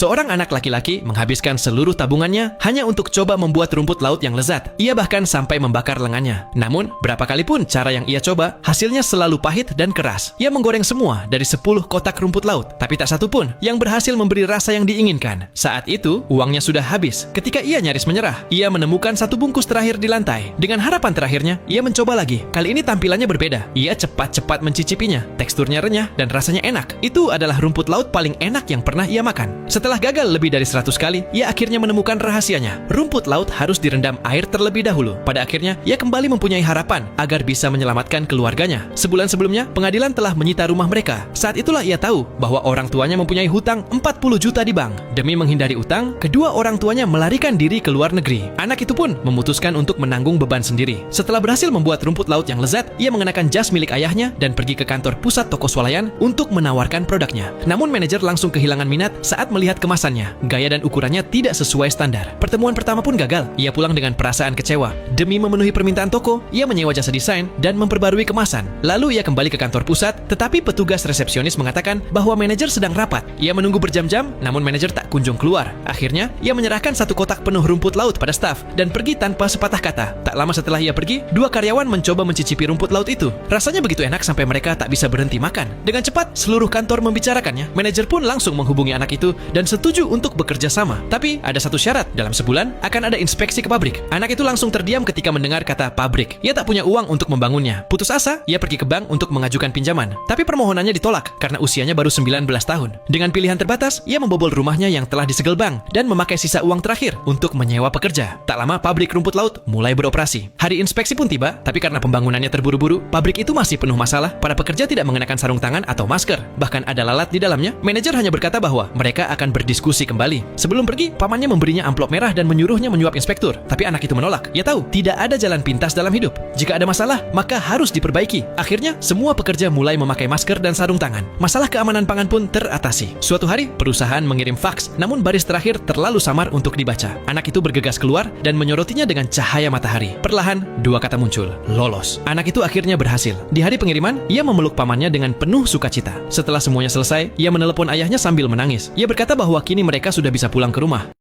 Seorang anak laki-laki menghabiskan seluruh tabungannya hanya untuk coba membuat rumput laut yang lezat. Ia bahkan sampai membakar lengannya. Namun, berapa kali pun cara yang ia coba, hasilnya selalu pahit dan keras. Ia menggoreng semua dari 10 kotak rumput laut, tapi tak satu pun yang berhasil memberi rasa yang diinginkan. Saat itu, uangnya sudah habis. Ketika ia nyaris menyerah, ia menemukan satu bungkus terakhir di lantai. Dengan harapan terakhirnya, ia mencoba lagi. Kali ini tampilannya berbeda. Ia cepat-cepat mencicipinya. Teksturnya renyah dan rasanya enak. Itu adalah rumput laut paling enak yang pernah ia makan. Setelah gagal lebih dari 100 kali, ia akhirnya menemukan rahasianya. Rumput laut harus direndam air terlebih dahulu. Pada akhirnya, ia kembali mempunyai harapan agar bisa menyelamatkan keluarganya. Sebulan sebelumnya, pengadilan telah menyita rumah mereka. Saat itulah ia tahu bahwa orang tuanya mempunyai hutang 40 juta di bank. Demi menghindari utang, kedua orang tuanya melarikan diri ke luar negeri. Anak itu pun memutuskan untuk menanggung beban sendiri. Setelah berhasil membuat rumput laut yang lezat, ia mengenakan jas milik ayahnya dan pergi ke kantor pusat toko swalayan untuk menawarkan produknya. Namun manajer langsung kehilangan minat saat melihat kemasannya. Gaya dan ukurannya tidak sesuai standar. Pertemuan pertama pun gagal. Ia pulang dengan perasaan kecewa. Demi memenuhi permintaan toko, ia menyewa jasa desain dan memperbarui kemasan. Lalu ia kembali ke kantor pusat, tetapi petugas resepsionis mengatakan bahwa manajer sedang rapat. Ia menunggu berjam-jam, namun manajer tak kunjung keluar. Akhirnya, ia menyerahkan satu kotak penuh rumput laut pada staf dan pergi tanpa sepatah kata. Tak lama setelah ia pergi, dua karyawan mencoba mencicipi rumput laut itu. Rasanya begitu enak sampai mereka tak bisa berhenti makan. Dengan cepat, seluruh kantor membicarakannya. Manajer pun langsung menghubungi anak itu dan setuju untuk bekerja sama. Tapi ada satu syarat, dalam sebulan akan ada inspeksi ke pabrik. Anak itu langsung terdiam ketika mendengar kata pabrik. Ia tak punya uang untuk membangunnya. Putus asa, ia pergi ke bank untuk mengajukan pinjaman. Tapi permohonannya ditolak karena usianya baru 19 tahun. Dengan pilihan terbatas, ia membobol rumahnya yang telah disegel bank dan memakai sisa uang terakhir untuk menyewa pekerja. Tak lama, pabrik rumput laut mulai beroperasi. Hari inspeksi pun tiba, tapi karena pembangunannya terburu-buru, pabrik itu masih penuh masalah. Para pekerja tidak mengenakan sarung tangan atau masker. Bahkan ada lalat di dalamnya. Manajer hanya berkata bahwa mereka akan berdiskusi kembali. Sebelum pergi, pamannya memberinya amplop merah dan menyuruhnya menyuap inspektur. Tapi anak itu menolak. Ia tahu, tidak ada jalan pintas dalam hidup. Jika ada masalah, maka harus diperbaiki. Akhirnya, semua pekerja mulai memakai masker dan sarung tangan. Masalah keamanan pangan pun teratasi. Suatu hari, perusahaan mengirim faks, namun baris terakhir terlalu samar untuk dibaca. Anak itu bergegas keluar dan menyorotinya dengan cahaya matahari. Perlahan, dua kata muncul, lolos. Anak itu akhirnya berhasil. Di hari pengiriman, ia memeluk pamannya dengan penuh sukacita. Setelah semuanya selesai, ia menelepon ayahnya sambil menangis. Ia berkata bahwa kini mereka sudah bisa pulang ke rumah.